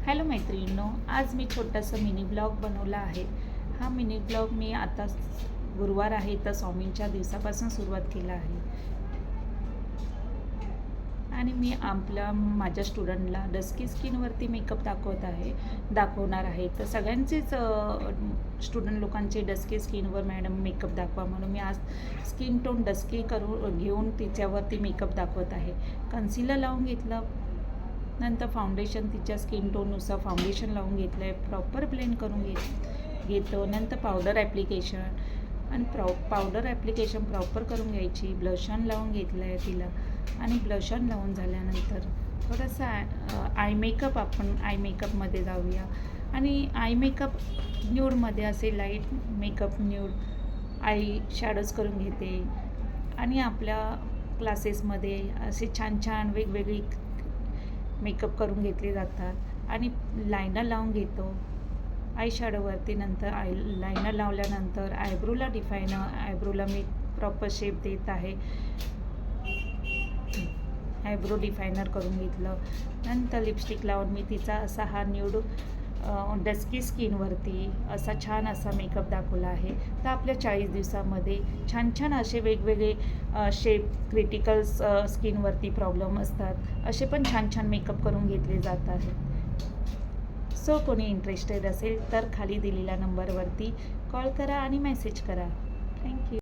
Hello मैत्रिणींनो, आज मी छोटासा मिनी ब्लॉग बनवला आहे. हा मिनी ब्लॉग मी आता गुरुवार आहे तर स्वामींच्या दिवसापासून सुरुवात केला आहे. आणि मी माझ्या स्टुडंटला डस्की स्किनवरती मेकअप दाखवणार आहे. तर सगळ्यांचेच स्टुडंट लोकांचे डस्की स्किनवर मॅडम मेकअप दाखवा म्हणून मी आज स्किन टोन डस्की घेऊन तिच्यावरती मेकअप दाखवत आहे. कन्सिलर लावून घेतलं, नंतर फाउंडेशन तिच्या स्किन टोननुसार फाउंडेशन लावून घेतलं आहे, प्रॉपर ब्लेंड करून घेतो. नंतर पावडर ॲप्लिकेशन आणि पावडर ॲप्लिकेशन प्रॉपर करून घ्यायची. ब्लशन लावून घेतलं आहे तिला आणि ब्लशन लावून झाल्यानंतर थोडासा आय मेकअपमध्ये जाऊया. आणि आय मेकअप न्यूडमध्ये असे light makeup nude I shadows करून घेते. आणि आपल्या क्लासेसमध्ये असे छान छान वेगवेगळी मेकअप करून घेतले जातात. आणि लायनर लावून घेतो आय शॅडोवरती. नंतर लायनर लावल्यानंतर आयब्रोला मी प्रॉपर शेप देत आहे. आयब्रो डिफायनर करून घेतलं. नंतर लिपस्टिक लावून मी तिचा असा हा न्यूड डस्की स्किनवरती छान असा मेकअप दाखवला आहे. तर आपल्या 40 दिवसामध्ये छान छान असे वेगवेगळे शेप क्रिटिकल स्किनवरती प्रॉब्लेम असतात असे पण छान छान मेकअप करून घेतले जात आहेत. सो कोणी इंटरेस्टेड असेल तर खाली दिलेल्या नंबरवरती कॉल करा आणि मेसेज करा. थँक्यू.